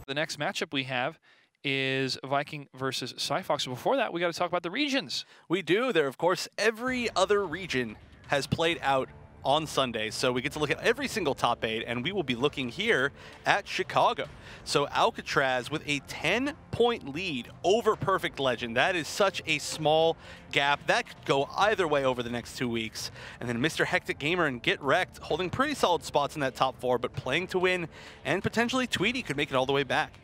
The next matchup we have is Viking versus Zyphox. Before that, we got to talk about the regions. We do. There, of course, every other region has played out on Sunday, so we get to look at every single top 8, and we will be looking here at Chicago. So Alcatraz with a 10-point lead over Perfect Legend. That is such a small gap. That could go either way over the next 2 weeks. And then Mr. Hectic Gamer and Get Wrecked holding pretty solid spots in that top 4, but playing to win, and potentially Tweety could make it all the way back.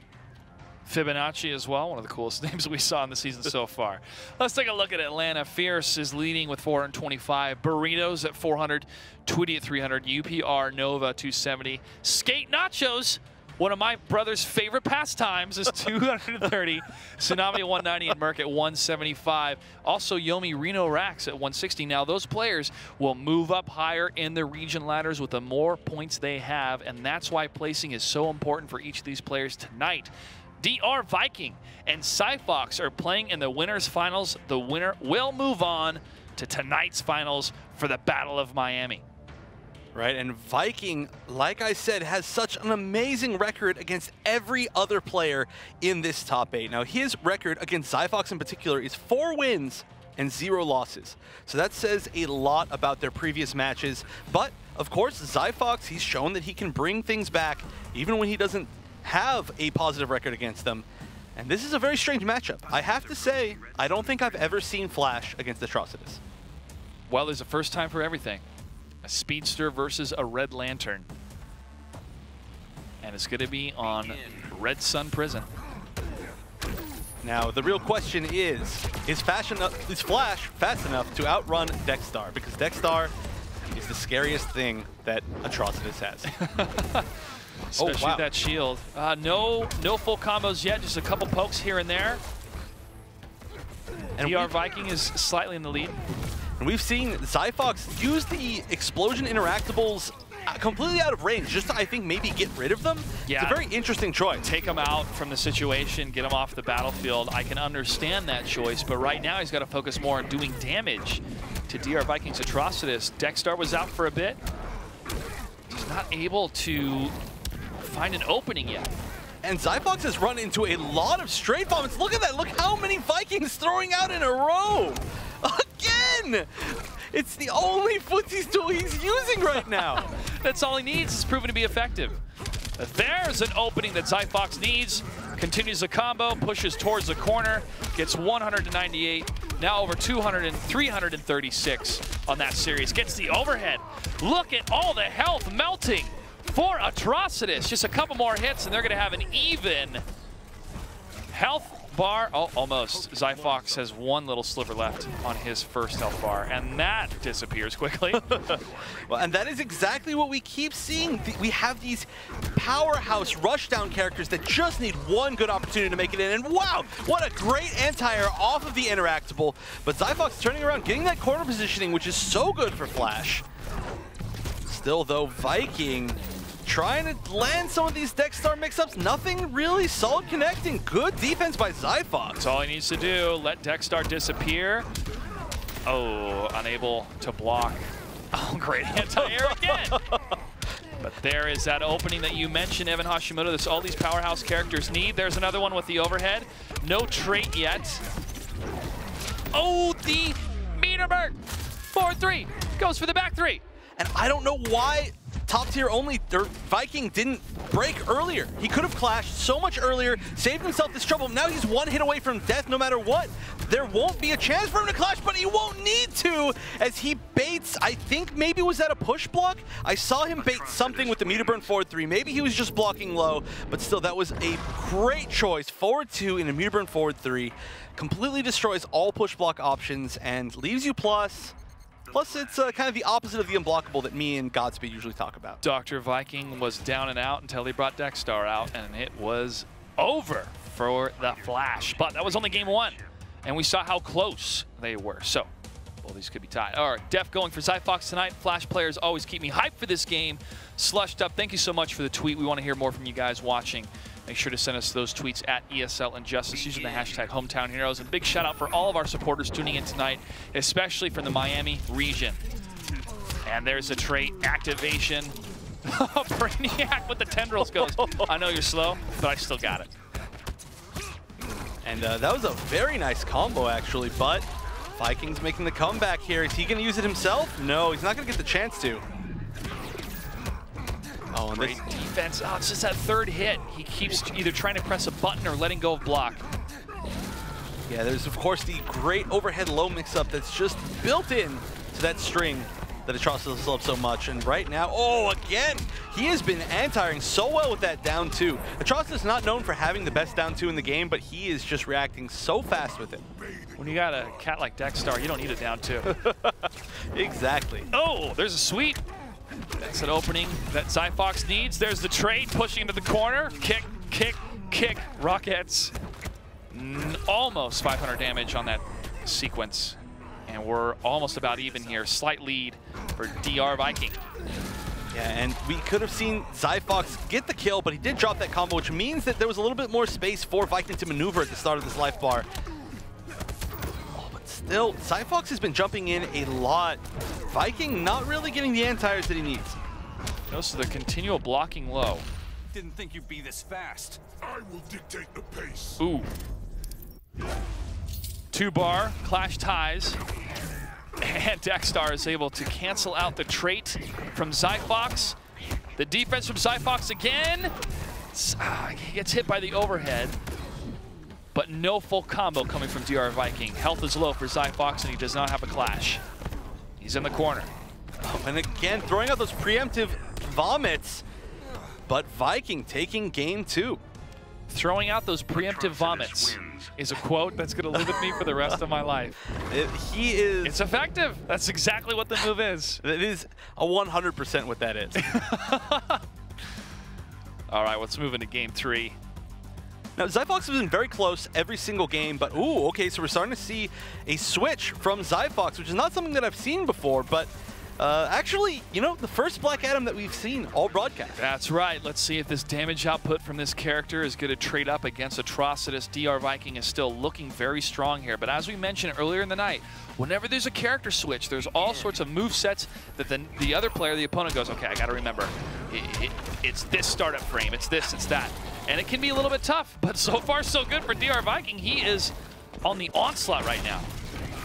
Fibonacci as well, one of the coolest names we saw in the season so far. Let's take a look at Atlanta. Fierce is leading with 425. Burritos at 400. Tweety at 300. UPR Nova 270. Skate Nachos, one of my brother's favorite pastimes, is 230. Tsunami at 190 and Merc at 175. Also Yomi Reno Rax at 160. Now those players will move up higher in the region ladders with the more points they have, and that's why placing is so important for each of these players tonight. DR Viking and Zyphox are playing in the winners finals. The winner will move on to tonight's finals for the Battle of Miami. Right, and Viking, like I said, has such an amazing record against every other player in this top 8. Now, his record against Zyphox in particular is 4 wins and 0 losses. So that says a lot about their previous matches. But, of course, Zyphox, he's shown that he can bring things back even when he doesn't have a positive record against them. And this is a very strange matchup. I have to say, I don't think I've ever seen Flash against Atrocitus. Well, there's a first time for everything. A Speedster versus a Red Lantern. And it's going to be on Red Sun Prison. Now, the real question is Flash fast enough to outrun Dexstar? Because Dexstar is the scariest thing that Atrocitus has. Especially that shield. No full combos yet, just a couple pokes here and there. And DR Viking is slightly in the lead. And we've seen Zyphox use the explosion interactables completely out of range, just to, I think, maybe get rid of them. Yeah. It's a very interesting choice. Take him out from the situation, get him off the battlefield. I can understand that choice, but right now he's got to focus more on doing damage to DR Viking's Atrocitus. Dexstar was out for a bit. He's not able to find an opening yet. And Zyphox has run into a lot of straight bombs. Look at that. Look how many Vikings throwing out in a row. Again! It's the only footsies tool he's using right now. That's all he needs. It's proven to be effective. There's an opening that Zyphox needs. Continues the combo, pushes towards the corner, gets 198, now over 200 and 336 on that series. Gets the overhead. Look at all the health melting for Atrocitus. Just a couple more hits and they're going to have an even health bar. Oh, almost. Zyphox has one little sliver left on his first health bar, and that disappears quickly. Well, and that is exactly what we keep seeing. We have these powerhouse rushdown characters that just need one good opportunity to make it in, and wow, what a great anti-air off of the interactable. But Zyphox turning around, getting that corner positioning, which is so good for Flash. Still, though, Viking trying to land some of these Dexstar mix-ups. Nothing really solid connecting. Good defense by Zyphox. That's all he needs to do. Let Dexstar disappear. Oh, unable to block. Oh, great anti-air again. But there is that opening that you mentioned, Evan Hashimoto. That's all these powerhouse characters need. There's another one with the overhead. No trait yet. Oh, the meter bird. 4-3. Goes for the back 3. And I don't know why top tier only Viking didn't break earlier. He could have clashed so much earlier, saved himself this trouble. Now he's one hit away from death no matter what. There won't be a chance for him to clash, but he won't need to as he baits, I think maybe was that a push block? I saw him bait something with the meter burn forward 3. Maybe he was just blocking low, but still that was a great choice. Forward 2 in a meter burn forward 3. Completely destroys all push block options and leaves you plus. Plus, it's kind of the opposite of the unblockable that me and Godspeed usually talk about. Dr. Viking was down and out until he brought Dexstar out, and it was over for the Flash. But that was only game 1, and we saw how close they were. So, well, these could be tied. All right, Def going for Zyphox tonight. Flash players always keep me hyped for this game. Slushed up, thank you so much for the tweet. We want to hear more from you guys watching. Make sure to send us those tweets at ESL Injustice using the hashtag Hometown Heroes. And big shout out for all of our supporters tuning in tonight, especially from the Miami region. And there's a trait activation. Brainiac with the tendrils goes, I know you're slow, but I still got it. And that was a very nice combo, actually, but Viking's making the comeback here. Is he going to use it himself? No, he's not going to get the chance to. Oh, and great defense. Oh, it's just that third hit. He keeps either trying to press a button or letting go of block. Yeah, there's, of course, the great overhead low mix-up that's just built in to that string that Atrocitus loves so much. And right now, oh, again, he has been anti-airing so well with that down two. Atrocitus is not known for having the best down two in the game, but he is just reacting so fast with it. When you got a cat like Dexstar, you don't need a down two. Exactly. Oh, there's a sweep. That's an opening that Zyphox needs. There's the trade pushing into the corner. Kick, kick, kick. Rockets. Almost 500 damage on that sequence. And we're almost about even here. Slight lead for DR Viking. Yeah, and we could have seen Zyphox get the kill, but he did drop that combo, which means that there was a little bit more space for Viking to maneuver at the start of this life bar. Oh, but still, Zyphox has been jumping in a lot. Viking not really getting the anti-airs that he needs. Notice the continual blocking low. Didn't think you'd be this fast. I will dictate the pace. Ooh. 2-bar, clash ties. And Dexstar is able to cancel out the trait from Zyphox. The defense from Zyphox again. He gets hit by the overhead, but no full combo coming from DR Viking. Health is low for Zyphox, and he does not have a clash. He's in the corner. Oh, and again, throwing out those preemptive vomits, but Viking taking game 2. Throwing out those preemptive vomits is a quote that's going to live with me for the rest of my life. It's effective. That's exactly what the move is. It is a 100% what that is. All right, let's move into game 3. Now, Zyphox has been very close every single game, but ooh, okay, so we're starting to see a switch from Zyphox, which is not something that I've seen before, but actually, you know, the first Black Adam that we've seen all broadcast. That's right. Let's see if this damage output from this character is going to trade up against Atrocitus. DR Viking is still looking very strong here, but as we mentioned earlier in the night, whenever there's a character switch, there's all sorts of move sets that the other player, the opponent, goes, okay, I got to remember. It's this startup frame, it's this, it's that. And it can be a little bit tough, but so far so good for DR Viking. He is on the onslaught right now.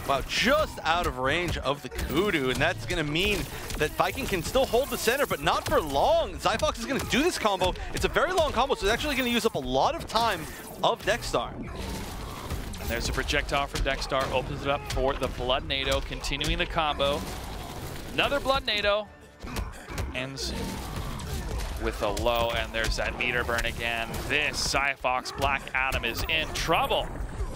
Wow, just out of range of the Kudu, and that's going to mean that Viking can still hold the center, but not for long. Zyphox is going to do this combo. It's a very long combo, so it's actually going to use up a lot of time of Dexstar. And there's a projectile from Dexstar, opens it up for the Blood NATO, continuing the combo. Another Blood NATO, ends with a low, and there's that meter burn again. This Zyphox Black Adam is in trouble.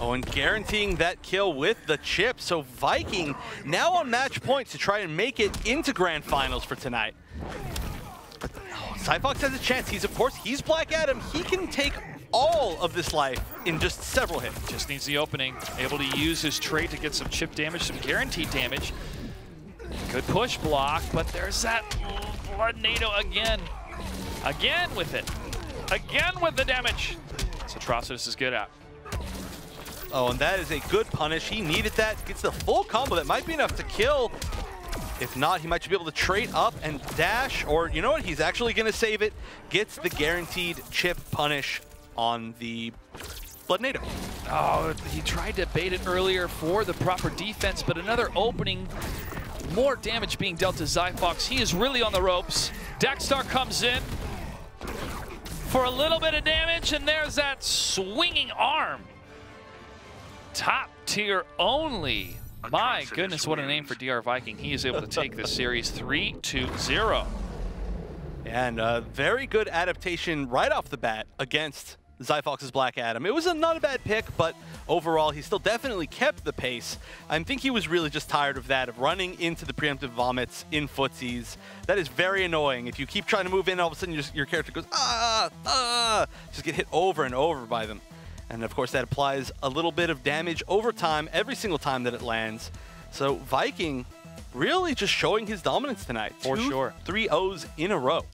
Oh, and guaranteeing that kill with the chip. So Viking now on match point to try and make it into grand finals for tonight. Oh, Zyphox has a chance. He's Black Adam. He can take all of this life in just several hits. Just needs the opening. Able to use his trait to get some chip damage, some guaranteed damage. Good push block, but there's that Blood NATO again. Again with it. Again with the damage. So Atrocitus is good out. Oh, and that is a good punish. He needed that. Gets the full combo. That might be enough to kill. If not, he might be able to trade up and dash. Or, you know what? He's actually going to save it. Gets the guaranteed chip punish on the Blood NATO. Oh, he tried to bait it earlier for the proper defense, but another opening. More damage being dealt to Zyphox. He is really on the ropes. Dexstar comes in for a little bit of damage, and there's that swinging arm. Top tier only. My goodness, what a name for DR Viking. He is able to take this series 3-0. And a very good adaptation right off the bat against Zyphox's Black Adam. It was not a bad pick, but overall, he still definitely kept the pace. I think he was really just tired of that, of running into the preemptive vomits in footsies. That is very annoying. If you keep trying to move in, all of a sudden your character goes, just get hit over and over by them. And of course, that applies a little bit of damage over time, every single time that it lands. So Viking really just showing his dominance tonight. For sure. 3 O's in a row.